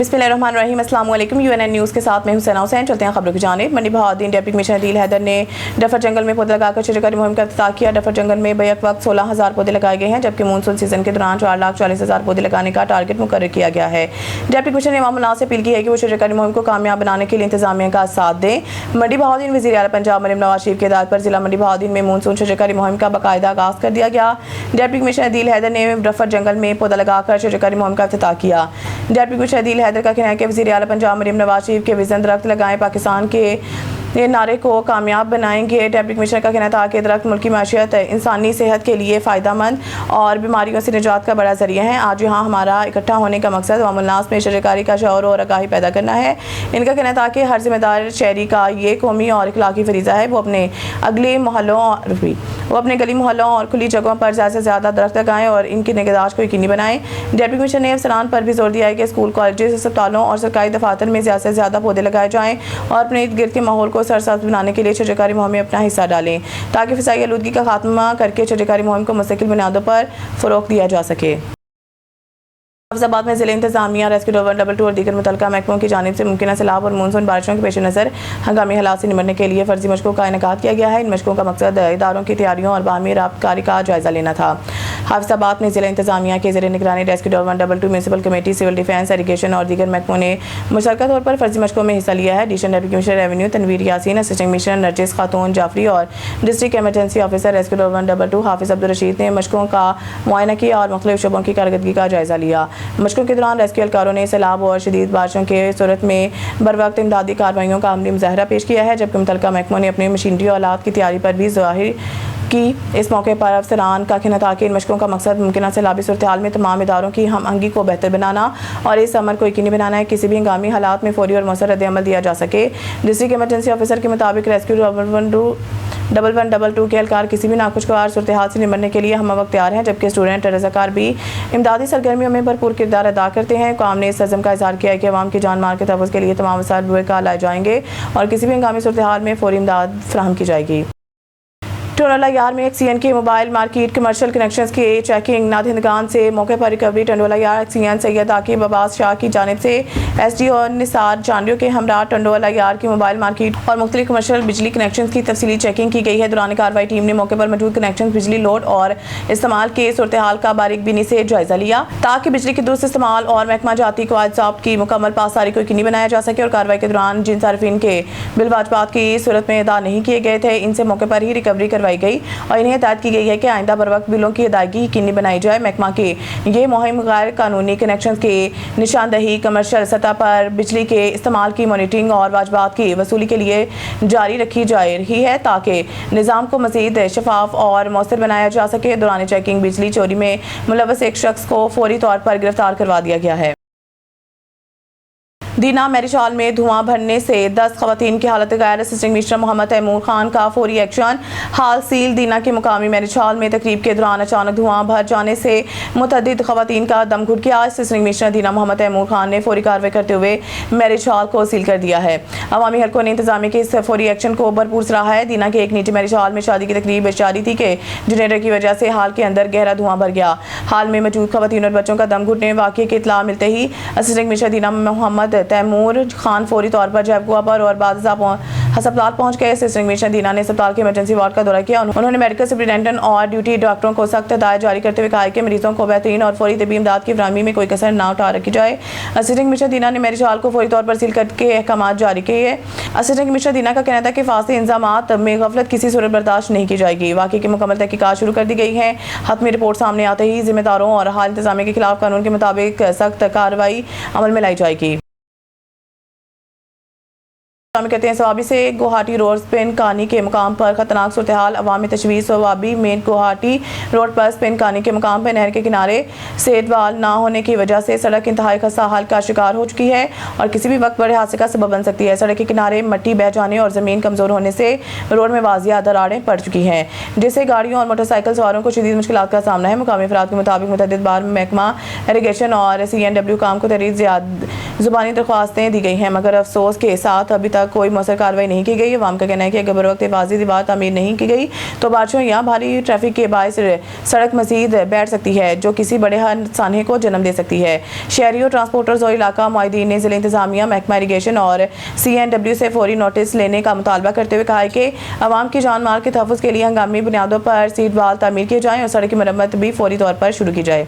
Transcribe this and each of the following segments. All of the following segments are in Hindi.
बिस्मिल्लाहिर्रहमानिर्रहीम। अस्सलाम वालेकुम। यूएनएन न्यूज़ के साथ मैं हुसैना हुसैन। चलते हैं खबरों की जानिब। मंडी बहाउद्दीन डिप्टी कमिश्नर अदील हैदर ने डफर जंगल में पौधे लगाकर शिजरकारी मुहिम का इफ्तिताह किया। डफर जंगल में बैक वक्त 16,000 पौधे लगाए गए हैं, जबकि मानसून सीजन के दौरान 4,40,000 पौधे लगाने का टारगेट मुकर्रर किया गया है। डिप्टी कमिश्नर ने इमाम उन्नास से अपील की है कि वो शिजरकारी मुहिम को कामयाब बनाने के लिए इंतजामिया का साथ दें। मंडी बहाउद्दीन वज़ीर आला पंजाब मरीम नवाज शरीफ की हिदायत पर जिला मंडी बहाउद्दीन में मानसून शिजरकारी मुहिम का बाकायदा आगाज कर दिया गया। डिप्टी कमिश्नर अदील हैदर ने डफर जंगल में पौधा लगाकर शिजरकारी मुहिम का इफ्तिताह किया। डिप्टी कमिश्नर अदील हैदर का कहना है कि वज़ीर आला पंजाब मरीम नवाज शरीफ के विज़न दरख्त लगाएं पाकिस्तान के ये नारे को कामयाब बनाएंगे। डिप्टी कमिश्नर का कहना था कि दरख्त मुल्क की माशियत, इंसानी सेहत के लिए फ़ायदेमंद और बीमारियों से निजात का बड़ा ज़रिया है। आज यहाँ हमारा इकट्ठा होने का मकसद अवामुल नास में शजरकारी का शऊर और आगाही पैदा करना है। इनका कहना था कि हर जिम्मेदार शहरी का ये कौमी और इखलाकी फरीज़ा है, वो अपने गली मोहल्लों और खुली जगहों पर ज़्यादा से ज़्यादा दरख्त लगाएं और इनकी निगहदाश्त को यकीनी बनाएं। डिप्टी कमिश्नर ने अफसरान पर भी जोर दिया है कि स्कूल, कॉलेज, अस्पतालों और सरकारी दफातर में ज़्यादा से ज़्यादा पौधे लगाए जाएँ और अपने इर्द गिर्द के माहौल को सरसब्ज़ बनाने के लिए शिजरकारी मुहिम में अपना हिस्सा डालें, ताकि फ़िज़ाई आलूदगी का खात्मा करके शिजरकारी मुहिम को मुस्तकिल बुनियादों पर फ़रोग़ दिया जा सके। हाफिज़ाबाद में ज़िले इंतज़ामिया, रेस्क्यू 122 और दीगर मुतल्लिक़ा महकमों की जानिब से मुमकिन सैलाब और मानसून बारिशों के पेश नज़र हंगामी हालात से निपटने के लिए फ़र्ज़ी मशक़ों का इनेकाद किया गया है। इन मशक़ों का मकसद इदारों की तैयारियों और बाहमी राबतकारी का जायज़ा लेना था। हाफिज़ाबाद में ज़िला इंतज़ामिया के ज़ेरे निगरानी rescue 122 municipal committee, civil defence, irrigation और दीगर महकमों ने मुशतरका तौर पर फ़र्ज़ी मशक़ों में हिस्सा लिया है। Additional deputy commissioner revenue Tanveer Yasin, assistant commissioner Nargis Khatoon Jafri और डिस्ट्रिक्ट एमरजेंसी ऑफिसर रेस्क्यू 122 हाफिज़ अब्दुल रशीद ने मशक़ों का मुआयना किया और मुख्तलिफ़ शोबों की कारकर्दगी का जायज़ा लिया। मशक़ों के दौरान रेस्क्यू एहलकारों ने सैलाब और शदीद बारिशों के सूरत में बर वक्त इमदादी कार्रवाइयों का अमली मुज़ाहरा पेश किया है, जबकि मुतल्लिक़ा महकमों ने अपनी मशीनरी और आलात की तैयारी पर भी ज़ाहिर की। इस मौके पर अफसरान का कहना था कि इन मशक़ों का मकसद मुमकिन सैलाबी सूरत हाल में तमाम इदारों की हम आहंगी को बेहतर बनाना और इस अमल को यकीनी बनाना है, किसी भी हंगामी हालात में फौरी और मौसर रद्द-ए-अमल दिया जा सके। डिस्ट्रिक्ट एमरजेंसी ऑफिसर के मुताबिक रेस्क्यू 112 के एहलकार किसी भी नाखुशगवार सूरत हाल से निपटने के लिए हम वक्त तैयार हैं, जबकि स्टूडेंट रज़ाकार भी इमदादी सरगर्मियों में भरपूर किरदार अदा करते हैं। कौम ने इस अज़्म का इज़हार किया है कि अवाम की जान माल के तहफ़्फ़ुज़ के लिए तमाम वसाइल बेकार लाए जाएंगे और किसी भी हंगामी सूरत हाल में फौरी इमदाद फराहम की जाएगी। टंडोला यार्ड में एक्सीएन के मोबाइल मार्केट कमर्शियल कनेक्शंस की चेकिंग नादहिंदगान से मौके पर recovery. Tandola yard XEN Syed Aqib Abbas Shah की जानिब से एसडीओ निसार जानियों के हमरा टंडोला यार्ड की मोबाइल मार्केट और मुख्तलिफ कमर्शियल बिजली कनेक्शन की तफसीली चेकिंग की गई है। दौरान कार्रवाई टीम ने मौके पर मौजूद कनेक्शन, बिजली लोड और इस्तेमाल के सूरत हाल का बारीक बीनी से जायजा लिया, ताकि बिजली के दुरुस्त इस्तेमाल और महकमा जाती कवायद ज़ाब्त की मुकम्मल पासदारी को यकीनी बनाया जा सके। और कार्रवाई के दौरान जिन सार्फिन के बिल वाजबात की सूरत में अदा नहीं किए गए थे, इनसे मौके पर ही रिकवरी करवाई गई और इन्हें हिदायत की गई है कि आइंदा बर वक्त बिलों की अदायगी यकीनी बनाई जाए। महकमा के ये मुहिम गैर कानूनी कनेक्शन के निशानदही, कमर्शियल सतह पर बिजली के इस्तेमाल की मॉनिटरिंग और वाजबात की वसूली के लिए जारी रखी जा रही है, ताकि निज़ाम को मज़ीद शफाफ और मौसर बनाया जा सके। दौरान चेकिंग बिजली चोरी में मुलव्वस एक शख्स को फौरी तौर पर गिरफ्तार करवा दिया गया है। दीना मैरिज हॉल में धुआं भरने से 10 खवातीन की हालत गैर। असिस्टेंट कमिश्नर मोहम्मद तैमूर खान का फौरी एक्शन। हाल सील दीना के मुकामी मैरिज हॉल में तकरीब के दौरान अचानक धुआं भर जाने से मुतअद्दिद खवातीन का दम घुट गया। असिस्टेंट कमिश्नर दीना मोहम्मद तैमूर खान ने फौरी कार्रवाई करते हुए मैरिज हॉल को सील कर दिया है। अवामी हलकों ने इंतजामिया के इस फौरी एक्शन को भरपूर सराहा है। दीना के एक निजी मैरिज हॉल में शादी की तकरीब जारी थी कि जनरेटर की वजह से हाल के अंदर गहरा धुआं भर गया। हाल में मौजूद खवातीन और बच्चों का दम घुटने वाक़े की इत्तला मिलते ही असिस्टेंट कमिश्नर दीना मोहम्मद तैमूर खान फौरी तौर पर जैबकुआ पर और बाद अस्पताल पहुंच गए। असिस्टेंट कमिश्नर दीना ने अस्पताल के इमरजेंसी वार्ड का दौरा किया। उन्होंने मेडिकल सुपरिटेंडेंट और ड्यूटी डॉक्टरों को सख्त हिदायत जारी करते हुए कहा कि मरीजों को बेहतरीन और फौरी तबी इमदाद की फराहमी में कोई कसर ना उठा रखी जाए। असिस्टेंट कमिश्नर दीना ने मैरिज हॉल को फौरी तौर पर सील करके अहकाम जारी किए। असिस्टेंट कमिश्नर दीना का कहना था कि फासले इंतजामात में गफलत किसी सूरत बर्दाश्त नहीं की जाएगी। वाक़े की मुकम्मल तहकीकात शुरू कर दी गई है। हतमी रिपोर्ट सामने आते ही जिम्मेदारों और हाल इंतजामिया के खिलाफ कानून के मुताबिक सख्त कार्रवाई अमल में लाई जाएगी। कहते हैं सवाबी से गुवाहाटी रोड स्पिन कानी के मुकाम पर खतरनाक सूरत हाल। अवामी तशवीश सवाबी मेन गुवाहाटी रोड पर स्पिन कानी के मुकाम पर नहर के किनारे सेटवाल ना होने की वजह से सड़क इंतहाई खस्ता हाल का शिकार हो चुकी है और किसी भी वक्त बड़े हादसे का सबब बन सकती है। सड़क के किनारे मिट्टी बह जाने और ज़मीन कमज़ोर होने से रोड में वाजिया दरारें पड़ चुकी हैं, जिससे गाड़ियों और मोटरसाइकिल सवारों को शदीद मुश्किलात का सामना है। मुकामी अफराद के मुताबिक मुतअद्दिद बार महकमा इरीगेशन और CNW काम को तहरीर ज़ुबानी दरख्वास्तें दी गई हैं, मगर अफसोस के साथ अभी तक तक कोई मौसर कार्रवाई नहीं की गई। अवाम का कहना है कि अगर बर वक्त हिफाजी दीवार तामीर नहीं की गई तो बारिशों या भारी ट्रैफिक के बायस सड़क मजीद बैठ सकती है, जो किसी बड़े हादसे को जन्म दे सकती है। शहरियों, ट्रांसपोर्टर्स और इलाका मुआहिदीन ने जिला इंतजामिया, महकमा इरीगेशन और CNW से फौरी नोटिस लेने का मुतालबा करते हुए कहा है कि अवाम की जान माल के तहफ़्फ़ुज़ के लिए हंगामी बुनियादों पर सीट वाल तामीर किए जाएँ और सड़क की मरम्मत भी फौरी तौर पर शुरू की जाए।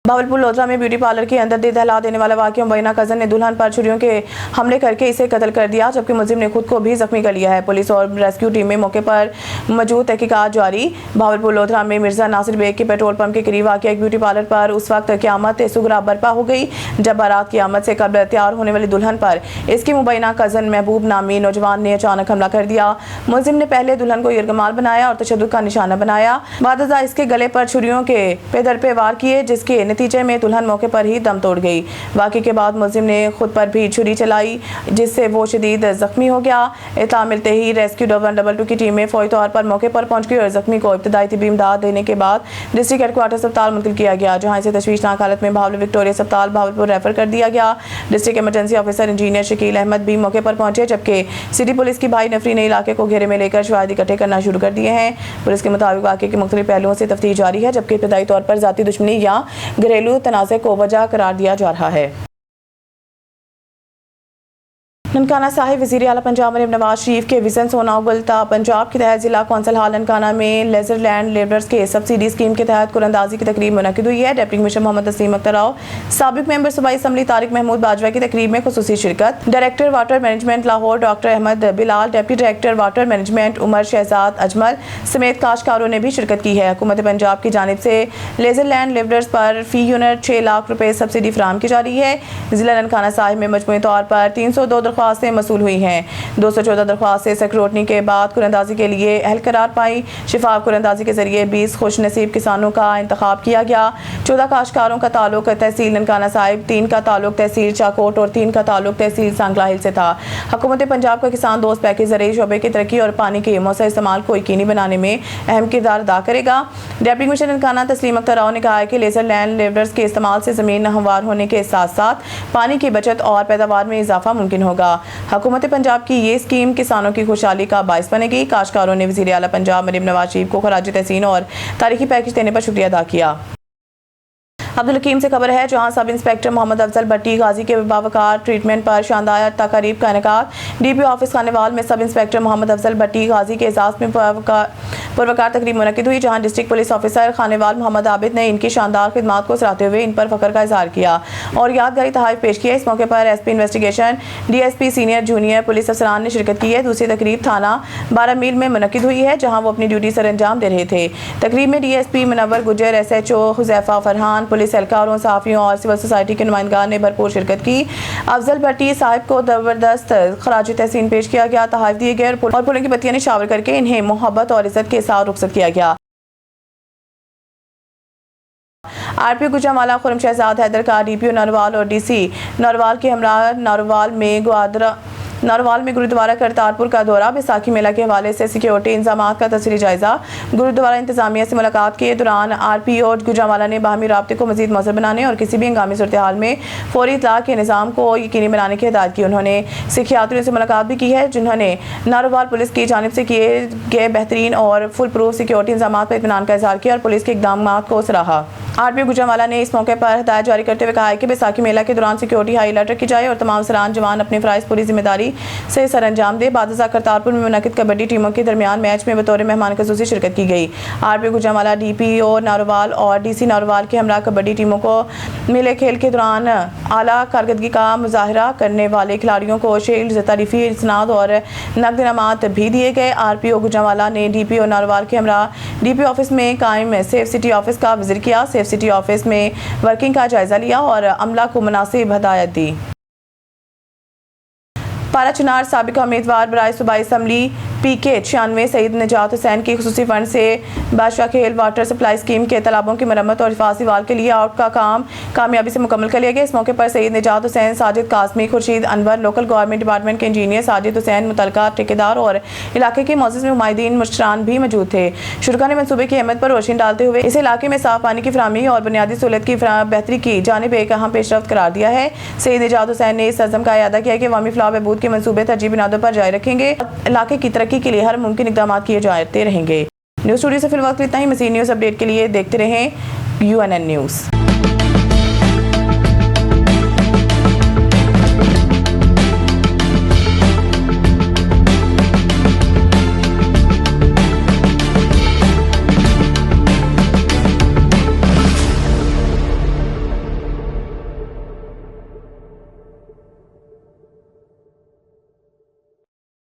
भावलपुर लोधरा में ब्यूटी पार्लर के अंदर दहला देने वाला वाक़या, मुबैना कज़न ने दुल्हन पर छुरियों के हमले करके इसे कत्ल कर दिया, जबकि मुलजिम ने खुद को भी जख्मी कर लिया है। पुलिस और रेस्क्यू टीमें मौके पर मौजूद, तहकीकात जारी। भावलपुर लोधरा में मिर्जा नासिर बेग के पेट्रोल पंप के करीब वाक़या एक ब्यूटी पार्लर पर उस वक्त क़यामत सुगरा बर्पा हो गई जब बारात की आमद से कबल तैयार होने वाली दुल्हन पर इसकी मुबैना कज़न महबूब नामी नौजवान ने अचानक हमला कर दिया। मुलजिम ने पहले दुल्हन को यरगमाल बनाया और तशद्दुद का निशाना बनाया, बाद इसके गले पर छुरियों के पेदर पे वार किए, जिसके नतीजे में दुल्हन मौके पर ही दम तोड़ गई। वाक़े के बाद मुलजिम ने खुद पर भी छुरी चलाई, जिससे वो शदीद जख्मी हो गया। इत्तला मिलते ही रेस्क्यू 122 की टीमें फौरी तौर पर मौके पर पहुंच गई और जख्मी को इब्तदाई तिब्बी इमदाद देने के बाद डिस्ट्रिक्ट हेडक्वार्टर अस्पताल मुंतकिल किया गया, जहां इसे तशवीशनाक हालत में भावल विक्टोरिया अस्पताल भावलपुर रेफर कर दिया गया। District emergency officer engineer Shakeel Ahmed भी मौके पर पहुंचे, जबकि सिटी पुलिस की भाई नफरी ने इलाके को घेरे में लेकर शवाहिद इकट्ठे करना शुरू कर दिए हैं। पुलिस के मुताबिक वाक़े के मुख्तलिफ पहलुओं से तफ्तीश जारी है, जबकि इब्तदाई तौर पर जाती दुश्मनी या घरेलू तनाज़े को वजह करार दिया जा रहा है। ननकाना साहिब वज़ीर आला पंजाब मरीम नवाज शरीफ के विजन सोना उगलता पंजाब के तहत जिला कौंसल हाल ननकाना में लेजर लैंड लेबरर्स के सब्सिडी स्कीम के तहत कुरानंदाजी की तकरीब मुनक़िद हुई है। डिप्टी कमिश्नर मोहम्मद तस्लीम अख्तर राव, साबिक मेंबर सूबाई असम्बली तारिक महमूद बाजवा की तकरीब में खुसूसी शिरकत। Director water management Lahore doctor Ahmed Bilal, deputy director water management Umar Shahzad Ajmal समेत काश्तकारों ने भी शिरकत की है। हुकूमत पंजाब की जानिब से लेजर लैंड लेबरर्स पर फी यूनिट 6 लाख रुपए सब्सिडी फराहम की जा रही है। जिला ननकाना साहिब में मजमूई तौर पर 302 दरख्वास्तें मसूल हुई हैं। 214 दरख्वास्तें स्क्रूटनी के बाद कुरानंदाजी के लिए अहल करार पाई। शिफाफ कुरानंदाजी के जरिए 20 खुश नसीब किसानों का इंतखाब किया गया। 14 काश्तकारों का ताल्लुक तहसील ननकाना साहिब, 3 का ताल्लुक तहसील चाकोट और 3 का ताल्लुक तहसील सांगला हिल से था। हुकूमत पंजाब का किसान दोस्त पैकेज ज़रूरी शोबे की तरक्की और पानी के मौसर इस्तेमाल को यकीनी बनाने में अहम किरदार अदा करेगा। डिप्टी कमिश्नर ननकाना तस्लीम अख्तर राव ने कहा है कि लेजर लैंड लेबरर्स के इस्तेमाल से ज़मीन हमवार होने के साथ साथ पानी की बचत और पैदावार में इजाफा मुमकिन होगा। हुकूमत पंजाब की ये स्कीम किसानों की खुशहाली का बायस बनेगी। काश्तकारों ने वज़ीर आला पंजाब मरीम नवाज शरीफ को खराज तहसीन और तारीखी पैकेज देने पर शुक्रिया अदा किया। अब्दुल हकीम से खबर है, जहां सब इंस्पेक्टर मोहम्मद अफजल भट्टी गाजी के बावकार ट्रीटमेंट पर शानदार तकारीब का इनेकाद। DPO ऑफिस खानेवाल में सब इंस्पेक्टर मोहम्मद अफजल भट्टी गाजी के एजाज़ में पुरवकार तकरीब मुनक़िद हुई, जहां district police officer Khanewal Mohammad Abid ने इनकी शानदार खिदमात को सराहते हुए इन पर फ़ख्र का इजहार किया और यादगारी तोहफ़े पेश किए। इस मौके पर SP investigation, DSP senior junior police अफसरान ने शिरकत की है। दूसरी तकरीब थाना 12 मील में मुनक़िद हुई है, जहाँ वो अपनी ड्यूटी सर अंजाम दे रहे थे। तकरीब में DSP मुनव्वर गुजर, SHO हुज़ैफा फरहान, पुलिस एहलकारों, सहाफ़ियों और सिविल सोसाइटी के नुमाइंदगान ने भरपूर शिरकत की। अफजल भट्टी साहिब को ज़बरदस्त खराज तहसीन पेश किया गया, तोहफ़े दिए गए और पुलों की बत्तियां निशावर करके इन्हें मोहब्बत और इज्जत के साथ रुखसत किया गया। RPO गुजरांवाला खुरम शहजाद हैदर का DPO नरवाल और DC नरवाल के हमरा नरवाल में गुरुद्वारा करतारपुर का दौरा। बैसाखी मेला के हवाले से सिक्योरिटी इंतजामात का तफसीली जायजा। गुरुद्वारा इंतजामिया से मुलाकात के दौरान RPO गुजरांवाला ने बाहमी राब्ते को मजीद मौसर बनाने और किसी भी हंगामी सूरत हाल में फौरी इत्तला के निज़ाम को यकीनी बनाने की हिदायत की। उन्होंने सिख यात्रियों से मुलाकात भी की है, जिन्होंने नारोवाल पुलिस की जानिब से किए गए बेहतरीन और फुल प्रूफ सिक्योरिटी इंतजामात पर इत्मीनान का इज़हार किया और पुलिस के इकदाम को सराहा। RPO गुजरांवाला ने इस मौके पर हिदायत जारी करते हुए कहा है कि बैसाखी मेला के दौरान सिक्योरिटी हाई अलर्ट रखी जाए और तमाम सरान जवान अपने फ़राइज़ पूरी जिम्मेदारी से सर अंजाम दे। बादशाह करतारपुर में मुनक़िद कबड्डी टीमों के दरमियान मैच में बतौर मेहमान ख़ुसूसी शिरकत की गई। RPO गुजरांवाला, DPO नारोवाल और DC नारोवाल के हमरा कबड्डी टीमों को मिले खेल के दौरान आला कारकर्दगी का मुजाहरा करने वाले खिलाड़ियों को शील्ड, तारीफी इसनाद और नकद इनामात भी दिए गए। RPO गुजरांवाला ने DPO नारोवाल के हमरा DPO ऑफिस में कायम सेफ सिटी ऑफिस का विजिट किया, सेफ सिटी ऑफिस में वर्किंग का जायजा लिया और अमला को मुनासिब हदायत दी। पारा चनार साबिका उम्मीदवार बराए सूबाई असम्बली PK 96 सईद निजात हुसैन की खुसूसी फंड से बादशाह खेल वाटर सप्लाई स्कीम के तालाबों की मरम्मत और हिफाजी वाल के लिए आउट का काम कामयाबी से मुकम्मल कर लिया गया। इस मौके पर सईद निजात Hussain, Sajid Qasmi, Khurshid Anwar, local government department के इंजीनियर साजिद हुसैन, मुतलका ठेकेदार और इलाके के मौजूद नुमाइंदीन मुश्तरान भी मौजूद थे। शुरा ने मनसूबे की अहमियत पर रोशनी डालते हुए इस इलाके में साफ पानी की फराहमी और बुनियादी सहूलत की बेहतरी की जानिब एक अहम पेशरफ्त करार दिया है। सईद निजात हुसैन ने इस अज़्म का अयादा किया कि अवामी फलाह बहबूद के मनसूबे तरजीह बुनियादों पर जारी रखेंगे। इलाके की तरक्की के लिए हर मुमकिन इक़दाम किए जाते रहेंगे। न्यूज़ स्टूडियो से फिलहाल इतना ही। मज़ीद न्यूज़ अपडेट के लिए देखते रहें UNN न्यूज़।